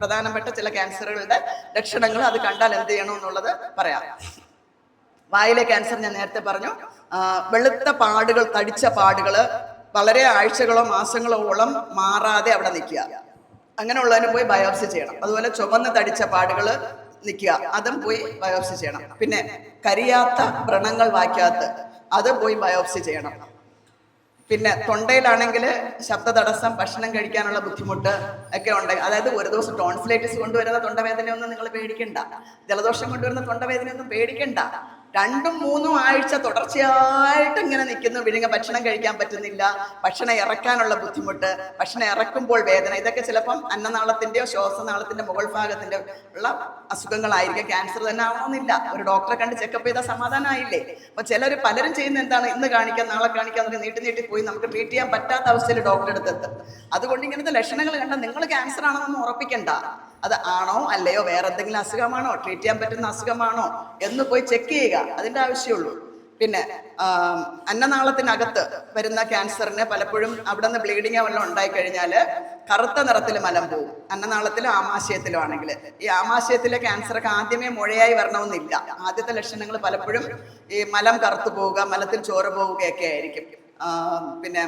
പ്രധാനപ്പെട്ട ചില ക്യാൻസറുകളുടെ ലക്ഷണങ്ങൾ അത് കണ്ടാൽ എന്ത് ചെയ്യണം എന്നുള്ളത് പറയാം. വായിലെ ക്യാൻസർ ഞാൻ നേരത്തെ പറഞ്ഞു. വെളുത്ത പാടുകൾ, തടിച്ച പാടുകൾ വളരെ ആഴ്ചകളോ മാസങ്ങളോളം മാറാതെ അവിടെ നിൽക്കുക, അങ്ങനെയുള്ളതിന് പോയി ബയോപ്സി ചെയ്യണം. അതുപോലെ ചുവന്ന് തടിച്ച പാടുകൾ നിൽക്കുക, അതും പോയി ബയോപ്സി ചെയ്യണം. പിന്നെ കരിയാത്ത വ്രണങ്ങൾ വായ്ക്കകത്ത്, അത് പോയി ബയോപ്സി ചെയ്യണം. പിന്നെ തൊണ്ടയിലാണെങ്കിൽ ശബ്ദ തടസ്സം, ഭക്ഷണം കഴിക്കാനുള്ള ബുദ്ധിമുട്ട് ഒക്കെ ഉണ്ടെങ്കിൽ, അതായത് ഒരു ദിവസം ടോൺസിലൈറ്റിസ് കൊണ്ടുവരുന്ന തൊണ്ടവേദനയൊന്നും നിങ്ങൾ പേടിക്കണ്ട, ജലദോഷം കൊണ്ടുവരുന്ന തൊണ്ടവേദനയൊന്നും പേടിക്കണ്ട. 2-3 ആഴ്ച തുടർച്ചയായിട്ട് ഇങ്ങനെ നിൽക്കുന്നു, ഭക്ഷണം കഴിക്കാൻ പറ്റുന്നില്ല, ഭക്ഷണം ഇറക്കാനുള്ള ബുദ്ധിമുട്ട്, ഭക്ഷണം ഇറക്കുമ്പോൾ വേദന, ഇതൊക്കെ ചിലപ്പം അന്നനാളത്തിൻ്റെയോ ശ്വാസനാളത്തിൻ്റെ മുകൾ ഭാഗത്തിൻ്റെ ഉള്ള അസുഖങ്ങളായിരിക്കും. ക്യാൻസർ തന്നെ ആവണമെന്നില്ല. ഒരു ഡോക്ടറെ കണ്ട് ചെക്കപ്പ് ചെയ്താൽ സമാധാനമായില്ലേ? അപ്പോൾ പലരും ചെയ്യുന്ന എന്താണ്, ഇന്ന് കാണിക്കാം നാളെ കാണിക്കാം എന്നൊക്കെ നീട്ടി പോയി നമുക്ക് ട്രീറ്റ് ചെയ്യാൻ പറ്റാത്ത അവസ്ഥയിൽ ഡോക്ടറെ അടുത്തെത്തും. അതുകൊണ്ട് ഇങ്ങനത്തെ ലക്ഷണങ്ങൾ കണ്ടാൽ നിങ്ങൾ ക്യാൻസർ ആണെന്നൊന്നും ഉറപ്പിക്കണ്ട. അത് ആണോ അല്ലയോ, വേറെ എന്തെങ്കിലും അസുഖമാണോ, ട്രീറ്റ് ചെയ്യാൻ പറ്റുന്ന അസുഖമാണോ എന്ന് പോയി ചെക്ക് ചെയ്യുക, അതിൻ്റെ ആവശ്യമുള്ളൂ. പിന്നെ അന്നനാളത്തിനകത്ത് വരുന്ന ക്യാൻസറിന് പലപ്പോഴും അവിടെ നിന്ന് ബ്ലീഡിങ് വല്ലതും ഉണ്ടായിക്കഴിഞ്ഞാൽ കറുത്ത നിറത്തിൽ മലം പോവും. അന്നനാളത്തിലും ആമാശയത്തിലും ആണെങ്കിൽ. ഈ ആമാശയത്തിലെ ക്യാൻസറൊക്കെ ആദ്യമേ മുഴയായി വരണമെന്നില്ല. ആദ്യത്തെ ലക്ഷണങ്ങൾ പലപ്പോഴും ഈ മലം കറുത്തു പോവുക, മലത്തിൽ ചോര പോവുകയൊക്കെ ആയിരിക്കും. പിന്നെ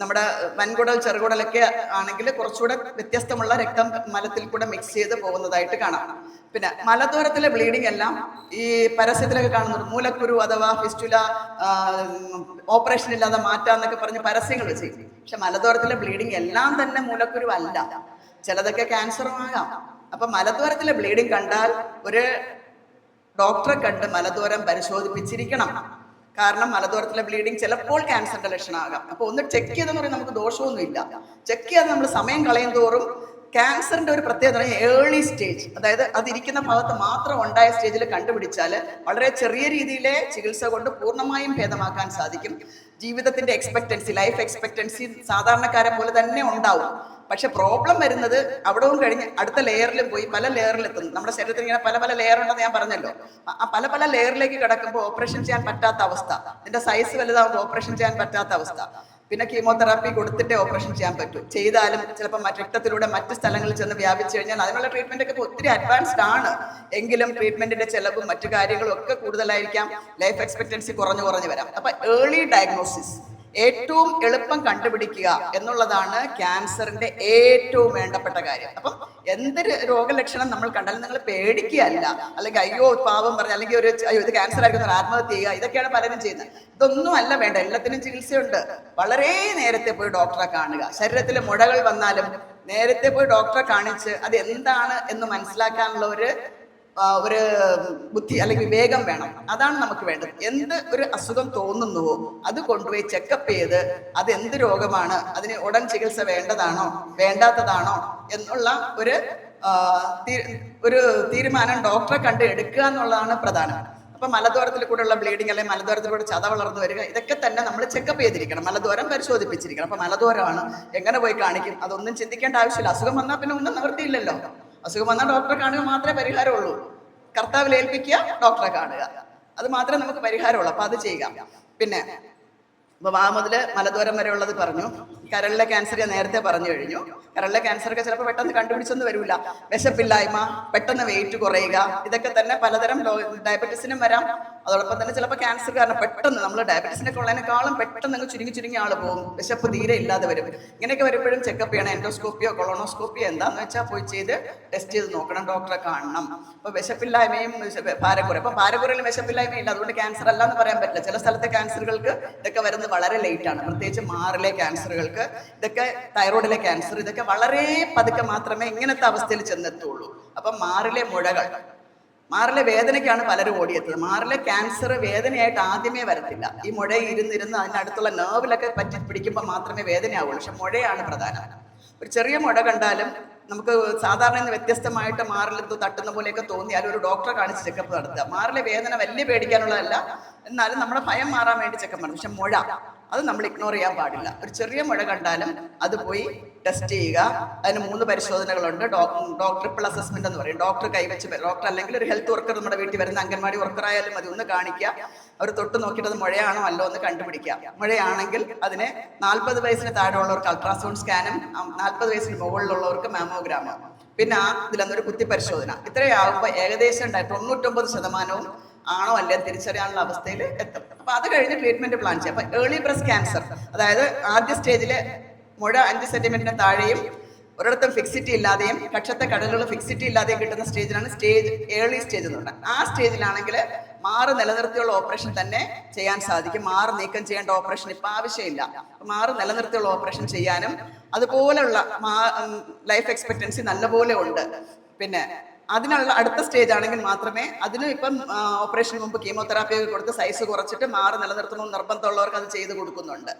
നമ്മുടെ വൻകുടൽ ചെറുകുടലൊക്കെ ആണെങ്കിൽ കുറച്ചുകൂടെ വ്യത്യസ്തമുള്ള രക്തം മലത്തിൽ കൂടെ മിക്സ് ചെയ്ത് പോകുന്നതായിട്ട് കാണാം. പിന്നെ മലദ്വാരത്തിലെ ബ്ലീഡിംഗ് എല്ലാം ഈ പരസ്യത്തിലൊക്കെ കാണുന്നുണ്ട്. മൂലക്കുരു അഥവാ ഫിസ്റ്റുല ഓപ്പറേഷൻ ഇല്ലാതെ മാറ്റാന്നൊക്കെ പറഞ്ഞ് പരസ്യങ്ങൾ ചെയ്യും. പക്ഷെ മലദ്വാരത്തിലെ ബ്ലീഡിംഗ് എല്ലാം തന്നെ മൂലക്കുരു അല്ല, ചിലതൊക്കെ ക്യാൻസറും ആകാം. അപ്പൊ മലദ്വാരത്തിലെ ബ്ലീഡിംഗ് കണ്ടാൽ ഒരു ഡോക്ടറെ കണ്ട് മലദ്വാരം പരിശോധിപ്പിച്ചിരിക്കണം. കാരണം മലദ്വാരത്തിലെ ബ്ലീഡിങ് ചിലപ്പോൾ ക്യാൻസറിന്റെ ലക്ഷണമാകാം. അപ്പോൾ ഒന്ന് ചെക്ക് ചെയ്തെന്ന് പറയുന്നത് നമുക്ക് ദോഷമൊന്നുമില്ല. ചെക്ക് ചെയ്യാതെ നമ്മൾ സമയം കളയും തോറും ക്യാൻസറിന്റെ ഒരു പ്രത്യേകത ഏർലി സ്റ്റേജ്, അതായത് അതിരിക്കുന്ന ഭാഗത്ത് മാത്രം ഉണ്ടായ സ്റ്റേജിൽ കണ്ടുപിടിച്ചാൽ വളരെ ചെറിയ രീതിയിലെ ചികിത്സ കൊണ്ട് പൂർണ്ണമായും ഭേദമാക്കാൻ സാധിക്കും. ജീവിതത്തിന്റെ എക്സ്പെക്റ്റൻസി, ലൈഫ് എക്സ്പെക്റ്റൻസി സാധാരണക്കാരെ പോലെ തന്നെ ഉണ്ടാവും. പക്ഷെ പ്രോബ്ലം വരുന്നത് അവിടവും കഴിഞ്ഞ് അടുത്ത ലെയറിലും പോയി പല ലെയറിലെത്തുന്നു. നമ്മുടെ ശരീരത്തിൽ ഇങ്ങനെ പല ലെയർ ഉണ്ടെന്ന് ഞാൻ പറഞ്ഞല്ലോ. ആ പല ലെയറിലേക്ക് കിടക്കുമ്പോൾ ഓപ്പറേഷൻ ചെയ്യാൻ പറ്റാത്ത അവസ്ഥ, ഇതിന്റെ സൈസ് വലുതാകുമ്പോൾ ഓപ്പറേഷൻ ചെയ്യാൻ പറ്റാത്ത അവസ്ഥ. പിന്നെ കീമോതെറാപ്പി കൊടുത്തിട്ടേ ഓപ്പറേഷൻ ചെയ്യാൻ പറ്റൂ. ചെയ്താലും ചിലപ്പോൾ രക്തത്തിലൂടെ മറ്റ് സ്ഥലങ്ങളിൽ ചെന്ന് വ്യാപിച്ചു കഴിഞ്ഞാൽ അതിനുള്ള ട്രീറ്റ്മെന്റ് ഒക്കെ ഒത്തിരി അഡ്വാൻസ്ഡ് ആണ്. എങ്കിലും ട്രീറ്റ്മെന്റിന്റെ ചെലവും മറ്റു കാര്യങ്ങളും ഒക്കെ കൂടുതലായിരിക്കാം. ലൈഫ് എക്സ്പെക്ടൻസി കുറഞ്ഞു വരാം. അപ്പൊ ഏർലി ഡയഗ്നോസിസ്, ഏറ്റവും എളുപ്പം കണ്ടുപിടിക്കുക എന്നുള്ളതാണ് ക്യാൻസറിന്റെ ഏറ്റവും വേണ്ടപ്പെട്ട കാര്യം. അപ്പം എന്തൊരു രോഗലക്ഷണം നമ്മൾ കണ്ടാലും നിങ്ങൾ പേടിക്കുകയല്ല, അല്ലെങ്കിൽ അയ്യോ പാവം പറഞ്ഞ, അല്ലെങ്കിൽ അയ്യോ ഇത് ക്യാൻസർ ആയിരിക്കും ആത്മഹത്യ ചെയ്യുക, ഇതൊക്കെയാണ് പലരും ചെയ്യുന്നത്. ഇതൊന്നും അല്ല വേണ്ട, എല്ലാത്തിനും ചികിത്സയുണ്ട്. വളരെ നേരത്തെ പോയി ഡോക്ടറെ കാണുക. ശരീരത്തിലെ മുഴകൾ വന്നാലും നേരത്തെ പോയി ഡോക്ടറെ കാണിച്ച് അത് എന്താണ് എന്ന് മനസ്സിലാക്കാനുള്ള ഒരു ബുദ്ധി അല്ലെങ്കിൽ വിവേകം വേണം. അതാണ് നമുക്ക് വേണ്ടത്. എന്ത് ഒരു അസുഖം തോന്നുന്നുവോ അത് കൊണ്ടുപോയി ചെക്കപ്പ് ചെയ്ത് അത് എന്ത് രോഗമാണ്, അതിന് ഉടൻ ചികിത്സ വേണ്ടതാണോ വേണ്ടാത്തതാണോ എന്നുള്ള ഒരു തീരുമാനം ഡോക്ടറെ കണ്ട് എടുക്കുക എന്നുള്ളതാണ് പ്രധാനം. അപ്പൊ മലദ്വാരത്തിൽ കൂടെയുള്ള ബ്ലീഡിങ് അല്ലെങ്കിൽ മലദ്വാരത്തിലൂടെ ചത വളർന്നു വരിക, ഇതൊക്കെ തന്നെ നമ്മൾ ചെക്കപ്പ് ചെയ്തിരിക്കണം, മലദ്വാരം പരിശോധിപ്പിച്ചിരിക്കണം. അപ്പൊ മലദ്വാരമാണ്, എങ്ങനെ പോയി കാണിക്കും? അതൊന്നും ചിന്തിക്കേണ്ട ആവശ്യമില്ല. അസുഖം വന്നാൽ പിന്നെ ഒന്നും നിവൃത്തിയില്ലല്ലോ. അസുഖം വന്നാൽ ഡോക്ടറെ കാണുക മാത്രമേ പരിഹാരമുള്ളൂ. കർത്താവിൽ ഏൽപ്പിക്കുക, ഡോക്ടറെ കാണുക, അത് മാത്രമേ നമുക്ക് പരിഹാരമുള്ളൂ. അപ്പൊ അത് ചെയ്യുക. പിന്നെ വാ മുതൽ മലദ്വാരം വരെ ഉള്ളത് പറഞ്ഞു. കരളിലെ ക്യാൻസർ ഞാൻ നേരത്തെ പറഞ്ഞു കഴിഞ്ഞു. കരളിലെ ക്യാൻസറൊക്കെ ചിലപ്പോൾ പെട്ടെന്ന് കണ്ടുപിടിച്ചൊന്നും വരില്ല. വിശപ്പില്ലായ്മ, പെട്ടെന്ന് വെയിറ്റ് കുറയുക, ഇതൊക്കെ തന്നെ പലതരം ഡയബറ്റീസിനും വരാം. അതോടൊപ്പം തന്നെ ചിലപ്പോൾ ക്യാൻസർ കാരണം പെട്ടെന്ന് നമ്മൾ ഡയബറ്റീസിനൊക്കെ ഉള്ളതിനേക്കാളും പെട്ടെന്ന് അങ്ങ് ചുരുങ്ങി ആൾ പോകും, വിശപ്പ് തീരെ ഇല്ലാതെ വരും. ഇങ്ങനെയൊക്കെ വരുമ്പോഴും ചെക്കപ്പ് ചെയ്യണം. എൻഡോസ്കോപ്പിയോ കൊളോണോസ്കോപ്പിയോ എന്താണെന്ന് വെച്ചാൽ പോയി ചെയ്ത് ടെസ്റ്റ് ചെയ്ത് നോക്കണം, ഡോക്ടറെ കാണണം. അപ്പോൾ വിശപ്പില്ലായ്മയും പാരക്കുറ, അപ്പോൾ പാരക്കുറയിൽ വിശപ്പില്ലായ്മയില്ല, അതുകൊണ്ട് ക്യാൻസർ അല്ല എന്ന് പറയാൻ പറ്റില്ല. ചില സ്ഥലത്തെ ക്യാൻസറുകൾക്ക് ഇതൊക്കെ വരുന്നത് വളരെ ലേറ്റ് ആണ്, പ്രത്യേകിച്ച് മാറിലെ ക്യാൻസറുകൾക്ക്, ഇതൊക്കെ തൈറോയിഡിലെ ക്യാൻസർ, ഇതൊക്കെ വളരെ പതുക്കെ മാത്രമേ ഇങ്ങനത്തെ അവസ്ഥയിൽ ചെന്നെത്തുള്ളൂ. അപ്പം മാറിലെ മുഴകൾ, മാറിലെ വേദനയ്ക്കാണ് പലരും ഓടിയെത്തുന്നത്. മാറിലെ ക്യാൻസർ വേദനയായിട്ട് ആദ്യമേ വരത്തില്ല. ഈ മുഴ ഇരുന്നിരുന്ന് അതിനടുത്തുള്ള നെർവിലൊക്കെ പറ്റി പിടിക്കുമ്പോൾ മാത്രമേ വേദനയാവുള്ളൂ. പക്ഷെ മുഴയാണ് പ്രധാനം. ഒരു ചെറിയ മുഴ കണ്ടാലും നമുക്ക് സാധാരണ വ്യത്യസ്തമായിട്ട് മാറിലെന്തോ തട്ടുന്ന പോലെയൊക്കെ തോന്നിയാലും ഒരു ഡോക്ടറെ കാണിച്ച് ചെക്കപ്പ് നടത്തുക. മാറിലെ വേദന വലിയ പേടിക്കാനുള്ളതല്ല, എന്നാലും നമ്മുടെ ഭയം മാറാൻ വേണ്ടി ചെക്കപ്പ് നടത്തും. പക്ഷെ അത് നമ്മൾ ഇഗ്നോർ ചെയ്യാൻ പാടില്ല. ഒരു ചെറിയ മുഴ കണ്ടാലും അത് പോയി ടെസ്റ്റ് ചെയ്യുക. അതിന് 3 പരിശോധനകളുണ്ട്. ട്രിപ്പിൾ അസസ്മെന്റ് എന്ന് പറയും. ഡോക്ടർ കൈവച്ച്, ഡോക്ടർ അല്ലെങ്കിൽ ഒരു ഹെൽത്ത് വർക്കർ നമ്മുടെ വീട്ടിൽ വരുന്ന അംഗൻവാടി വർക്കർ ആയാലും മതി, ഒന്ന് കാണിക്കുക. അവർ തൊട്ട് നോക്കിയിട്ട് അത് മുഴയാണോ അല്ലോ എന്ന് കണ്ടുപിടിക്കുക. മുഴയാണെങ്കിൽ അതിന് 40 വയസ്സിന് താഴെയുള്ളവർക്ക് അൾട്രാസൗണ്ട് സ്കാനും 40 വയസ്സിന് മുകളിലുള്ളവർക്ക് മാമോഗ്രാമും, പിന്നെ ഇതിലൊന്നൊരു കുത്തിപ്പരിശോധന. ഇത്രയാകുമ്പോൾ ഏകദേശം 99% ആണോ അല്ലേ തിരിച്ചറിയാനുള്ള അവസ്ഥയിൽ എത്തും. അപ്പൊ അത് കഴിഞ്ഞ് ട്രീറ്റ്മെന്റ് പ്ലാൻ ചെയ്യാം. അപ്പൊ ഏർലി ബ്രസ്റ്റ് ക്യാൻസർ, അതായത് ആദ്യ സ്റ്റേജില് മുഴ 5 സെന്റിമീറ്ററിന് താഴെയും ഒരിടത്തും ഫിക്സിറ്റി ഇല്ലാതെയും കക്ഷത്തെ കടലുകൾ ഫിക്സിറ്റി ഇല്ലാതെയും കിട്ടുന്ന സ്റ്റേജിലാണ് ഏർലി സ്റ്റേജ് എന്ന് പറഞ്ഞാൽ. ആ സ്റ്റേജിലാണെങ്കിൽ മാറ് നിലനിർത്തിയുള്ള ഓപ്പറേഷൻ തന്നെ ചെയ്യാൻ സാധിക്കും. മാറ് നീക്കം ചെയ്യേണ്ട ഓപ്പറേഷൻ ഇപ്പം ആവശ്യമില്ല. മാറ് നിലനിർത്തിയുള്ള ഓപ്പറേഷൻ ചെയ്യാനും അതുപോലെയുള്ള ലൈഫ് എക്സ്പെക്ടൻസി നല്ലപോലെ ഉണ്ട്. പിന്നെ അതിനുള്ള അടുത്ത സ്റ്റേജ് ആണെങ്കിൽ മാത്രമേ അതിനും ഇപ്പം ഓപ്പറേഷൻ മുമ്പ് കീമോതെറാപ്പി ഒക്കെ കൊടുത്ത് സൈസ് കുറച്ചിട്ട് മാറി നിലനിർത്തണമെന്ന് നിർബന്ധമുള്ളവർക്ക് അത് ചെയ്ത് കൊടുക്കുന്നുണ്ട്.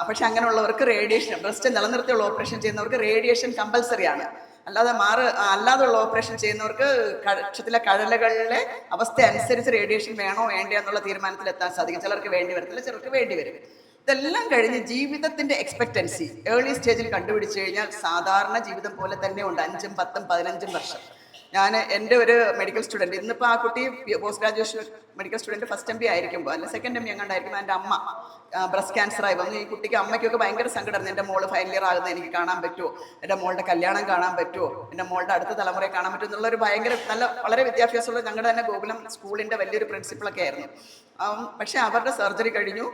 പക്ഷെ അങ്ങനെയുള്ളവർക്ക് റേഡിയേഷൻ, ബ്രസ്റ്റ് നിലനിർത്തിയുള്ള ഓപ്പറേഷൻ ചെയ്യുന്നവർക്ക് റേഡിയേഷൻ കമ്പൽസറി ആണ്. അല്ലാതെയുള്ള ഓപ്പറേഷൻ ചെയ്യുന്നവർക്ക് കക്ഷത്തിലെ കഴലുകളിലെ അവസ്ഥ അനുസരിച്ച് റേഡിയേഷൻ വേണോ വേണ്ടയോ എന്നുള്ള തീരുമാനത്തിൽ എത്താൻ സാധിക്കും. ചിലർക്ക് വേണ്ടി വരത്തില്ല, ചിലർക്ക് വേണ്ടി വരും. ഇതെല്ലാം കഴിഞ്ഞ് ജീവിതത്തിന്റെ എക്സ്പെക്ടൻസി ഏർലി സ്റ്റേജിൽ കണ്ടുപിടിച്ചു കഴിഞ്ഞാൽ സാധാരണ ജീവിതം പോലെ തന്നെ ഉണ്ട്. 5, 10, 15 വർഷം. ഞാൻ എൻ്റെ ഒരു മെഡിക്കൽ സ്റ്റുഡൻറ്റ്, ഇന്നിപ്പോൾ ആ കുട്ടി post graduation medical student first MB ആയിരിക്കുമ്പോൾ അല്ല സെക്കൻഡ് MB എങ്ങാണ്ടായിരിക്കും, എൻ്റെ അമ്മ ബ്രസ്റ്റ് ക്യാൻസർ ആയി വന്നു. ഈ കുട്ടിക്ക് അമ്മയ്ക്കൊക്കെ ഭയങ്കര സങ്കടമായിരുന്നു. എൻ്റെ മോള് ഫൈനൽ ഇയർ ആകുന്നത് എനിക്ക് കാണാൻ പറ്റുമോ, എൻ്റെ മോളുടെ കല്യാണം കാണാൻ പറ്റുമോ, എൻ്റെ മോളുടെ അടുത്ത തലമുറയെ കാണാൻ പറ്റുമോ എന്നുള്ളൊരു ഭയങ്കര വളരെ വിദ്യാഭ്യാസമുള്ള ഞങ്ങളുടെ തന്നെ ഗോകുലം സ്കൂളിൻ്റെ വലിയൊരു പ്രിൻസിപ്പളൊക്കെ ആയിരുന്നു. പക്ഷേ അവരുടെ സർജറി കഴിഞ്ഞു.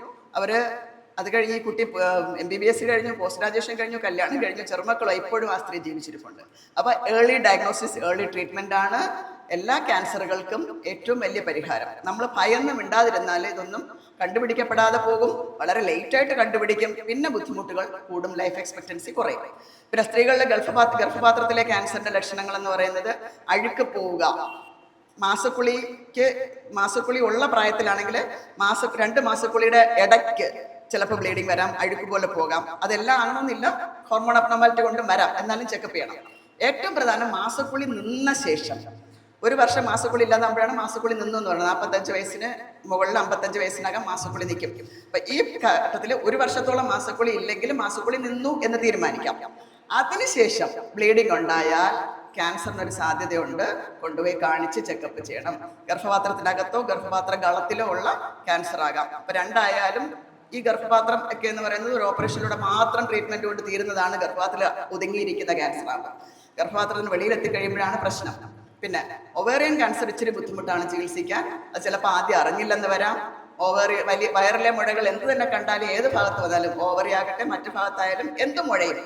അത് കഴിഞ്ഞ് ഈ കുട്ടി MBBS കഴിഞ്ഞു, പോസ്റ്റ് ഗ്രാജുവേഷൻ കഴിഞ്ഞു, കല്യാണം കഴിഞ്ഞു, ചെറുമക്കളോ ഇപ്പോഴും ആ സ്ത്രീ ജീവിച്ചിരിപ്പുണ്ട്. അപ്പോൾ ഏർലി ഡയഗ്നോസിസ്, ഏർലി ട്രീറ്റ്മെൻ്റ് ആണ് എല്ലാ ക്യാൻസറുകൾക്കും ഏറ്റവും വലിയ പരിഹാരം. നമ്മൾ ഭയന്ന് മിണ്ടാതിരുന്നാൽ ഇതൊന്നും കണ്ടുപിടിക്കപ്പെടാതെ പോകും. വളരെ ലേറ്റായിട്ട് കണ്ടുപിടിക്കും, പിന്നെ ബുദ്ധിമുട്ടുകൾ കൂടും, ലൈഫ് എക്സ്പെക്ടൻസി കുറയും. പിന്നെ സ്ത്രീകളുടെ ഗർഭപാത്രത്തിലെ ക്യാൻസറിൻ്റെ ലക്ഷണങ്ങൾ എന്ന് പറയുന്നത് അഴുക്ക് പോവുക, മാസക്കുളി ഉള്ള പ്രായത്തിലാണെങ്കിൽ 2 മാസക്കുളിയുടെ ഇടയ്ക്ക് ചിലപ്പോൾ ബ്ലീഡിങ് വരാം, അഴുക്ക് പോലെ പോകാം. അതെല്ലാം ആണെന്നില്ല, ഹോർമോൺ അബ്നോർമാലിറ്റി കൊണ്ടും വരാം, എന്നാലും ചെക്കപ്പ് ചെയ്യണം. ഏറ്റവും പ്രധാനം മാസക്കുളി നിന്ന ശേഷം, 1 വർഷം മാസക്കുളി ഇല്ലാതാകുമ്പോഴാണ് മാസക്കുളി നിന്നു എന്ന് പറയുന്നത്. 45 വയസ്സിന് മുകളിൽ 55 വയസ്സിനകം മാസക്കുളി നിൽക്കും. അപ്പൊ ഈ ഘട്ടത്തിൽ 1 വർഷത്തോളം മാസക്കുളി ഇല്ലെങ്കിൽ മാസക്കുളി നിന്നു എന്ന് തീരുമാനിക്കാം. അതിനുശേഷം ബ്ലീഡിങ് ഉണ്ടായാൽ ക്യാൻസറിനൊരു സാധ്യതയുണ്ട്, കൊണ്ടുപോയി കാണിച്ച് ചെക്കപ്പ് ചെയ്യണം. ഗർഭപാത്രത്തിനകത്തോ ഗർഭപാത്ര ഗളത്തിലോ ഉള്ള ക്യാൻസർ ആകാം. അപ്പൊ രണ്ടായാലും ഈ ഗർഭപാത്രം ഒക്കെ എന്ന് പറയുന്നത് ഒരു ഓപ്പറേഷനിലൂടെ മാത്രം ട്രീറ്റ്മെന്റ് കൊണ്ട് തീരുന്നതാണ്. ഗർഭപാത്രത്തിൽ ഒതുങ്ങിയിരിക്കുന്ന ക്യാൻസർ ആകും. ഗർഭപാത്രത്തിന് വെളിയിലെത്തിക്കഴിയുമ്പോഴാണ് പ്രശ്നം. പിന്നെ ഒവേറിയൻ ക്യാൻസർ ഇച്ചിരി ബുദ്ധിമുട്ടാണ് ചികിത്സിക്കാൻ. അത് ചിലപ്പോൾ ആദ്യം അറിഞ്ഞില്ലെന്ന് വരാം. വയറിലെ മുഴകൾ എന്ത് തന്നെ കണ്ടാലും, ഏത് ഭാഗത്ത് വന്നാലും, ഓവറി ആകട്ടെ മറ്റു ഭാഗത്തായാലും, എന്ത് മുഴയും,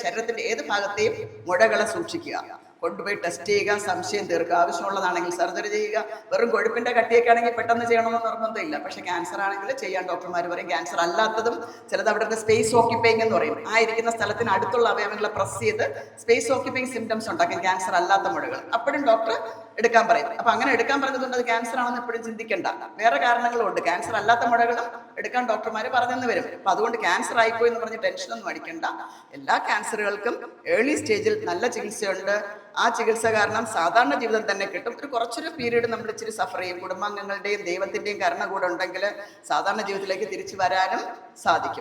ശരീരത്തിന്റെ ഏത് ഭാഗത്തെയും മുഴകളെ സൂക്ഷിക്കുക. കൊണ്ടുപോയി ടെസ്റ്റ് ചെയ്യുക, സംശയം തീർക്കുക. ആവശ്യമുള്ളതാണെങ്കിൽ സർജറി ചെയ്യുക. വെറും കൊഴുപ്പിന്റെ കട്ടിയൊക്കെ ആണെങ്കിൽ പെട്ടെന്ന് ചെയ്യണമെന്ന് നിർബന്ധമില്ല. പക്ഷെ ക്യാൻസർ ആണെങ്കിൽ ചെയ്യാൻ ഡോക്ടർമാർ പറയും. ക്യാൻസർ അല്ലാത്തതും ചിലത് അവിടെ സ്പേസ് ഓക്യുപ്പൈങ് എന്ന് പറയും. ആ ഇരിക്കുന്ന സ്ഥലത്തിന് അടുത്തുള്ള അവയവങ്ങളെ പ്രസ് ചെയ്ത് സ്പേസ് ഓക്യുപ്പൈങ് സിംറ്റംസ് ഉണ്ടാക്കും ക്യാൻസർ അല്ലാത്ത മുഴകൾ. അപ്പോഴും ഡോക്ടർ എടുക്കാൻ പറയും. അപ്പൊ അങ്ങനെ എടുക്കാൻ പറഞ്ഞതുകൊണ്ട് അത് ക്യാൻസർ ആണെന്ന് എപ്പോഴും ചിന്തിക്കേണ്ട. വേറെ കാരണങ്ങളും ഉണ്ട്. ക്യാൻസർ അല്ലാത്ത മുഴകളും എടുക്കാൻ ഡോക്ടർമാർ പറഞ്ഞെന്ന് വരും. അപ്പൊ അതുകൊണ്ട് ക്യാൻസർ ആയിപ്പോയി എന്ന് പറഞ്ഞ് ടെൻഷനൊന്നും അടിക്കണ്ട. എല്ലാ ക്യാൻസറുകൾക്കും ഏർലി സ്റ്റേജിൽ നല്ല ചികിത്സയുണ്ട്. ആ ചികിത്സ കാരണം സാധാരണ ജീവിതം തന്നെ കിട്ടും. കുറച്ചൊരു പീരീഡ് നമ്മൾ ഇച്ചിരി സഫർ ചെയ്യും. കുടുംബാംഗങ്ങളുടെയും ദൈവത്തിന്റെയും കരുണ കൂടെ ഉണ്ടെങ്കിൽ സാധാരണ ജീവിതത്തിലേക്ക് തിരിച്ചു വരാനും സാധിക്കും.